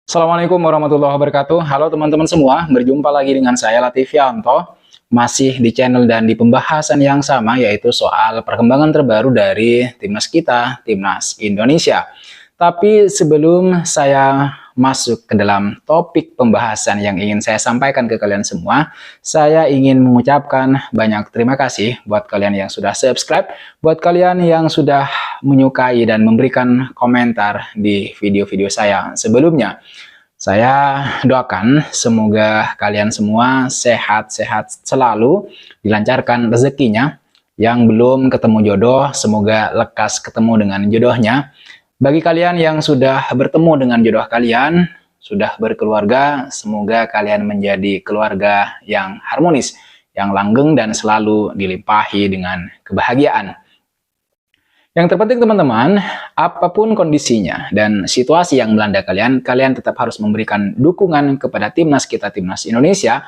Assalamualaikum warahmatullahi wabarakatuh. Halo teman-teman semua, berjumpa lagi dengan saya Latifyanto. Masih di channel dan di pembahasan yang sama, yaitu soal perkembangan terbaru dari timnas kita, timnas Indonesia. Tapi sebelum saya masuk ke dalam topik pembahasan yang ingin saya sampaikan ke kalian semua, saya ingin mengucapkan banyak terima kasih buat kalian yang sudah subscribe, buat kalian yang sudah menyukai dan memberikan komentar di video-video saya sebelumnya. Saya doakan semoga kalian semua sehat-sehat selalu, dilancarkan rezekinya. Yang belum ketemu jodoh, semoga lekas ketemu dengan jodohnya. Bagi kalian yang sudah bertemu dengan jodoh kalian, sudah berkeluarga, semoga kalian menjadi keluarga yang harmonis, yang langgeng dan selalu dilimpahi dengan kebahagiaan. Yang terpenting teman-teman, apapun kondisinya dan situasi yang melanda kalian, kalian tetap harus memberikan dukungan kepada timnas kita, timnas Indonesia,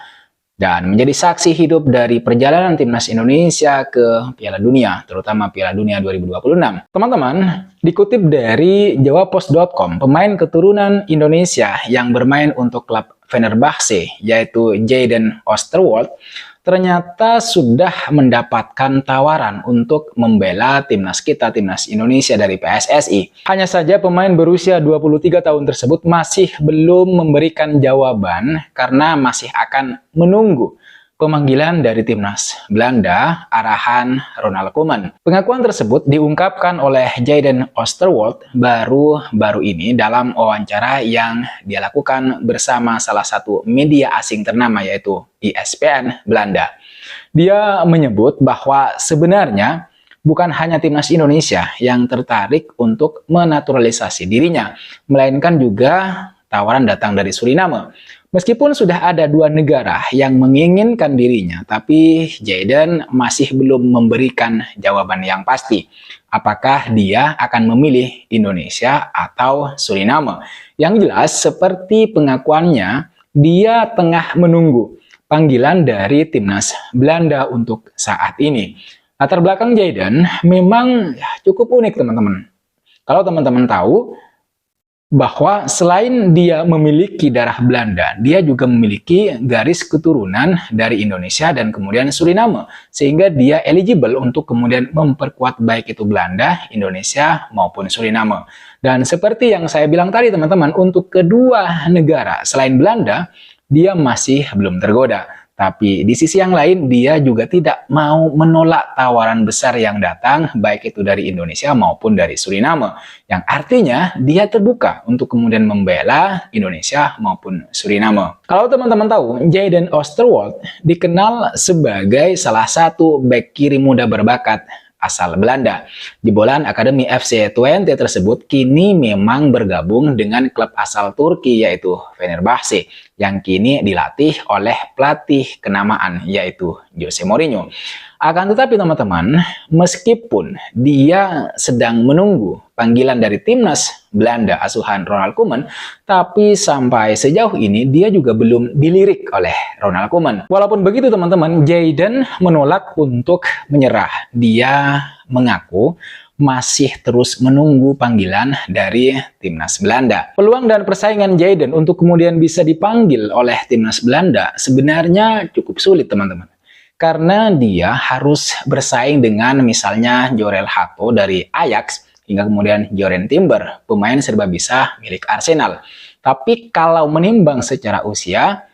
dan menjadi saksi hidup dari perjalanan timnas Indonesia ke Piala Dunia, terutama Piala Dunia 2026. Teman-teman, dikutip dari jawapos.com, pemain keturunan Indonesia yang bermain untuk klub Fenerbahce, yaitu Jayden Oosterwolde, ternyata sudah mendapatkan tawaran untuk membela timnas kita, timnas Indonesia dari PSSI. Hanya saja pemain berusia 23 tahun tersebut masih belum memberikan jawaban karena masih akan menunggu pemanggilan dari timnas Belanda, arahan Ronald Koeman. Pengakuan tersebut diungkapkan oleh Jayden Oosterwolde baru ini dalam wawancara yang dia lakukan bersama salah satu media asing ternama, yaitu ESPN Belanda. Dia menyebut bahwa sebenarnya bukan hanya timnas Indonesia yang tertarik untuk menaturalisasi dirinya, melainkan juga tawaran datang dari Suriname. Meskipun sudah ada dua negara yang menginginkan dirinya, tapi Jayden masih belum memberikan jawaban yang pasti. Apakah dia akan memilih Indonesia atau Suriname? Yang jelas, seperti pengakuannya, dia tengah menunggu panggilan dari timnas Belanda untuk saat ini. Latar belakang Jayden memang cukup unik, teman-teman. Kalau teman-teman tahu, bahwa selain dia memiliki darah Belanda, dia juga memiliki garis keturunan dari Indonesia dan kemudian Suriname, sehingga dia eligible untuk kemudian memperkuat baik itu Belanda, Indonesia maupun Suriname. Dan seperti yang saya bilang tadi teman-teman, untuk kedua negara selain Belanda, dia masih belum tergoda. Tapi di sisi yang lain, dia juga tidak mau menolak tawaran besar yang datang, baik itu dari Indonesia maupun dari Suriname. Yang artinya, dia terbuka untuk kemudian membela Indonesia maupun Suriname. Kalau teman-teman tahu, Jayden Oosterwolde dikenal sebagai salah satu bek kiri muda berbakat asal Belanda. Jebolan Akademi FC Twente tersebut kini memang bergabung dengan klub asal Turki, yaitu Fenerbahce, yang kini dilatih oleh pelatih kenamaan, yaitu Jose Mourinho. Akan tetapi teman-teman, meskipun dia sedang menunggu panggilan dari timnas Belanda asuhan Ronald Koeman, tapi sampai sejauh ini dia juga belum dilirik oleh Ronald Koeman. Walaupun begitu teman-teman, Jayden menolak untuk menyerah. Dia mengaku masih terus menunggu panggilan dari timnas Belanda. Peluang dan persaingan Jayden untuk kemudian bisa dipanggil oleh timnas Belanda sebenarnya cukup sulit teman-teman. Karena dia harus bersaing dengan misalnya Jorel Hato dari Ajax, hingga kemudian Joren Timber, pemain serba bisa milik Arsenal. Tapi kalau menimbang secara usia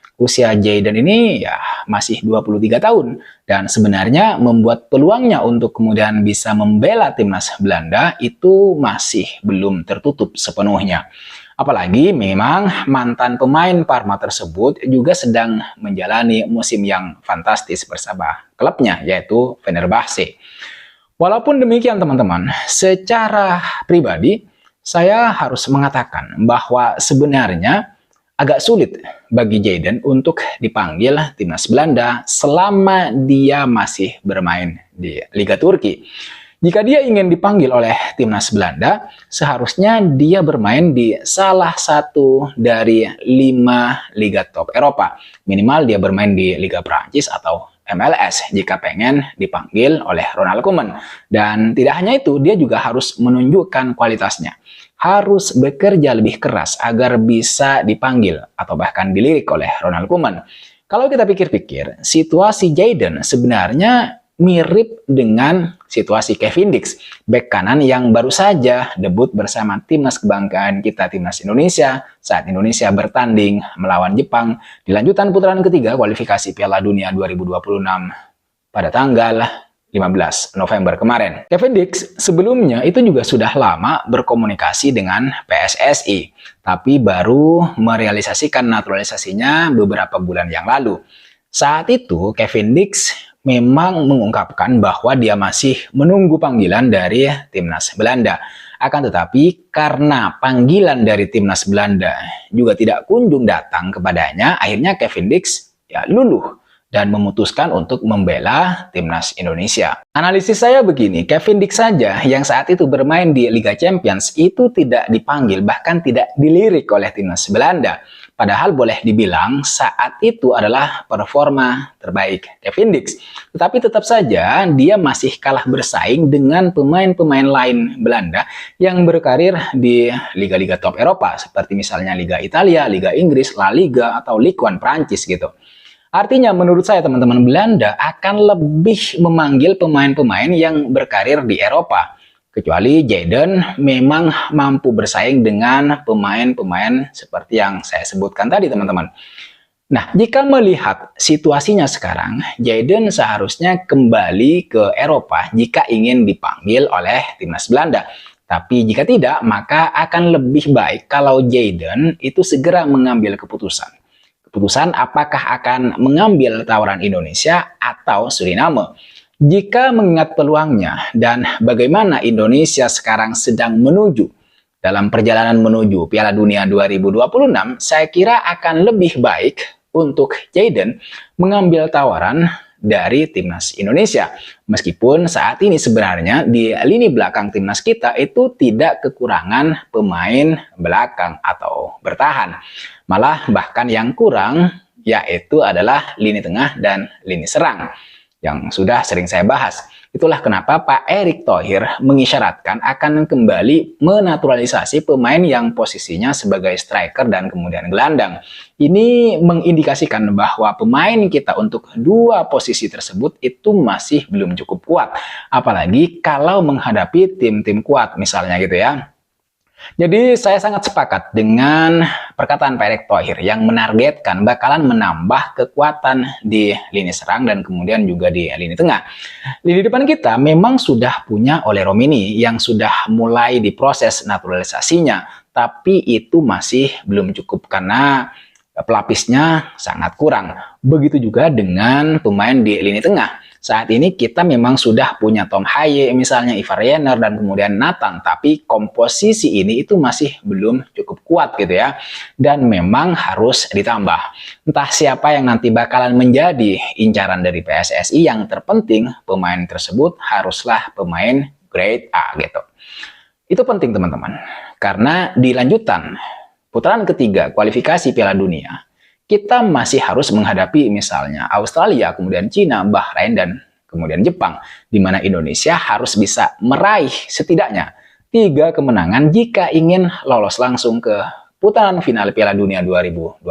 Jayden ini ya masih 23 tahun. Dan sebenarnya membuat peluangnya untuk kemudian bisa membela timnas Belanda itu masih belum tertutup sepenuhnya. Apalagi memang mantan pemain Parma tersebut juga sedang menjalani musim yang fantastis bersama klubnya, yaitu Fenerbahce. Walaupun demikian teman-teman, secara pribadi saya harus mengatakan bahwa sebenarnya agak sulit bagi Jayden untuk dipanggil timnas Belanda selama dia masih bermain di Liga Turki. Jika dia ingin dipanggil oleh timnas Belanda, seharusnya dia bermain di salah satu dari 5 liga top Eropa. Minimal dia bermain di Liga Prancis atau MLS jika pengen dipanggil oleh Ronald Koeman. Dan tidak hanya itu, dia juga harus menunjukkan kualitasnya. Harus bekerja lebih keras agar bisa dipanggil atau bahkan dilirik oleh Ronald Koeman. Kalau kita pikir-pikir, situasi Jayden sebenarnya mirip dengan situasi Kevin Dix, bek kanan yang baru saja debut bersama timnas kebanggaan kita, timnas Indonesia, saat Indonesia bertanding melawan Jepang di lanjutan putaran ketiga kualifikasi Piala Dunia 2026 pada tanggal 15 November kemarin. Kevin Dix sebelumnya itu juga sudah lama berkomunikasi dengan PSSI, tapi baru merealisasikan naturalisasinya beberapa bulan yang lalu. Saat itu Kevin Dix memang mengungkapkan bahwa dia masih menunggu panggilan dari timnas Belanda. Akan tetapi karena panggilan dari timnas Belanda juga tidak kunjung datang kepadanya, akhirnya Kevin Dix luluh dan memutuskan untuk membela timnas Indonesia. Analisis saya begini, Kevin Dix saja yang saat itu bermain di Liga Champions itu tidak dipanggil, bahkan tidak dilirik oleh timnas Belanda. Padahal boleh dibilang saat itu adalah performa terbaik Kevin Dix. Tetapi tetap saja dia masih kalah bersaing dengan pemain-pemain lain Belanda yang berkarir di liga-liga top Eropa. Seperti misalnya Liga Italia, Liga Inggris, La Liga, atau Ligue 1 Prancis gitu. Artinya menurut saya teman-teman, Belanda akan lebih memanggil pemain-pemain yang berkarir di Eropa. Kecuali Jayden memang mampu bersaing dengan pemain-pemain seperti yang saya sebutkan tadi teman-teman. Nah, jika melihat situasinya sekarang, Jayden seharusnya kembali ke Eropa jika ingin dipanggil oleh timnas Belanda. Tapi jika tidak, maka akan lebih baik kalau Jayden itu segera mengambil keputusan. Keputusan apakah akan mengambil tawaran Indonesia atau Suriname. Jika mengingat peluangnya dan bagaimana Indonesia sekarang sedang menuju dalam perjalanan menuju Piala Dunia 2026, saya kira akan lebih baik untuk Jayden mengambil tawaran dari timnas Indonesia. Meskipun saat ini sebenarnya di lini belakang timnas kita itu tidak kekurangan pemain belakang atau bertahan. Malah bahkan yang kurang yaitu adalah lini tengah dan lini serang yang sudah sering saya bahas. Itulah kenapa Pak Erick Thohir mengisyaratkan akan kembali menaturalisasi pemain yang posisinya sebagai striker dan kemudian gelandang. Ini mengindikasikan bahwa pemain kita untuk dua posisi tersebut itu masih belum cukup kuat. Apalagi kalau menghadapi tim-tim kuat misalnya gitu ya. Jadi saya sangat sepakat dengan perkataan Pak Erick Thohir yang menargetkan bakalan menambah kekuatan di lini serang dan kemudian juga di lini tengah. Lini depan kita memang sudah punya Ole Romini yang sudah mulai diproses naturalisasinya, tapi itu masih belum cukup karena pelapisnya sangat kurang. Begitu juga dengan pemain di lini tengah. Saat ini kita memang sudah punya Tom Haye, misalnya Ivar Jenner dan kemudian Nathan, tapi komposisi ini itu masih belum cukup kuat gitu ya. Dan memang harus ditambah. Entah siapa yang nanti bakalan menjadi incaran dari PSSI, yang terpenting pemain tersebut haruslah pemain grade A gitu. Itu penting teman-teman. Karena di lanjutan putaran ketiga kualifikasi Piala Dunia, kita masih harus menghadapi misalnya Australia, kemudian Cina, Bahrain, dan kemudian Jepang, di mana Indonesia harus bisa meraih setidaknya 3 kemenangan jika ingin lolos langsung ke putaran final Piala Dunia 2026.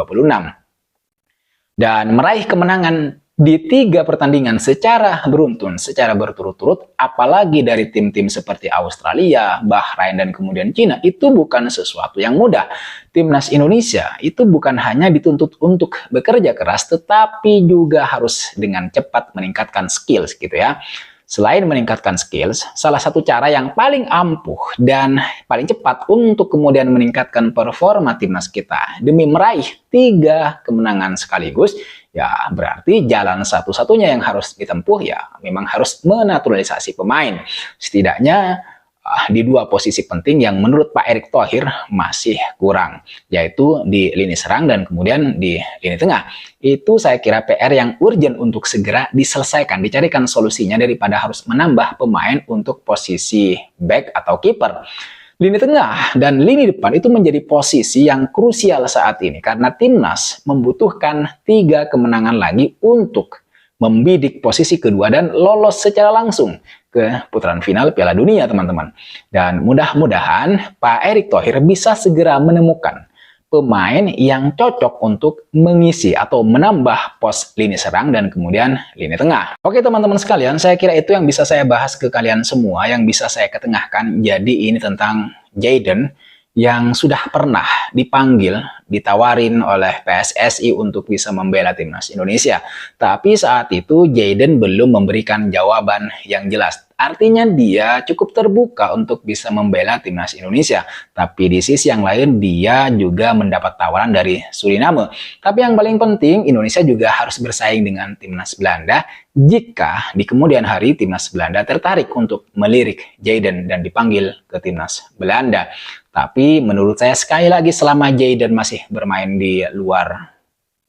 Dan meraih kemenangan di 3 pertandingan secara beruntun, secara berturut-turut, apalagi dari tim-tim seperti Australia, Bahrain, dan kemudian Cina, itu bukan sesuatu yang mudah. Timnas Indonesia itu bukan hanya dituntut untuk bekerja keras, tetapi juga harus dengan cepat meningkatkan skills gitu ya. Selain meningkatkan skills, salah satu cara yang paling ampuh dan paling cepat untuk kemudian meningkatkan performa timnas kita demi meraih 3 kemenangan sekaligus, ya berarti jalan satu-satunya yang harus ditempuh ya memang harus menaturalisasi pemain. Setidaknya di 2 posisi penting yang menurut Pak Erick Thohir masih kurang, yaitu di lini serang dan kemudian di lini tengah. Itu saya kira PR yang urgent untuk segera diselesaikan, dicarikan solusinya daripada harus menambah pemain untuk posisi back atau kiper. Lini tengah dan lini depan itu menjadi posisi yang krusial saat ini karena timnas membutuhkan 3 kemenangan lagi untuk membidik posisi kedua dan lolos secara langsung ke putaran final Piala Dunia, teman-teman. Dan mudah-mudahan Pak Erick Thohir bisa segera menemukan pemain yang cocok untuk mengisi atau menambah pos lini serang dan kemudian lini tengah. Oke teman-teman sekalian, saya kira itu yang bisa saya bahas ke kalian semua, yang bisa saya ketengahkan. Jadi ini tentang Jayden yang sudah pernah dipanggil, ditawarin oleh PSSI untuk bisa membela timnas Indonesia. Tapi saat itu Jayden belum memberikan jawaban yang jelas. Artinya dia cukup terbuka untuk bisa membela timnas Indonesia. Tapi di sisi yang lain dia juga mendapat tawaran dari Suriname. Tapi yang paling penting Indonesia juga harus bersaing dengan timnas Belanda jika di kemudian hari timnas Belanda tertarik untuk melirik Jayden dan dipanggil ke timnas Belanda. Tapi menurut saya sekali lagi selama Jayden masih bermain di luar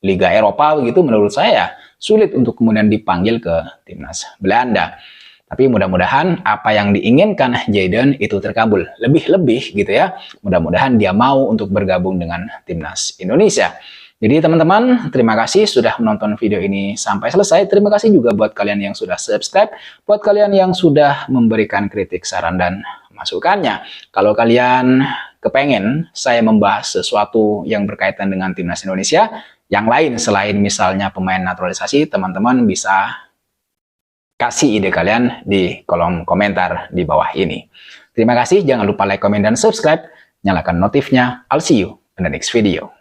Liga Eropa begitu, menurut saya sulit untuk kemudian dipanggil ke timnas Belanda. Tapi mudah-mudahan apa yang diinginkan Jayden itu terkabul. Lebih-lebih gitu ya. Mudah-mudahan dia mau untuk bergabung dengan timnas Indonesia. Jadi teman-teman, terima kasih sudah menonton video ini sampai selesai. Terima kasih juga buat kalian yang sudah subscribe. Buat kalian yang sudah memberikan kritik, saran, dan masukannya. Kalau kalian kepengen saya membahas sesuatu yang berkaitan dengan timnas Indonesia, yang lain selain misalnya pemain naturalisasi, teman-teman bisa kasih ide kalian di kolom komentar di bawah ini. Terima kasih, jangan lupa like, komen, dan subscribe. Nyalakan notifnya. I'll see you in the next video.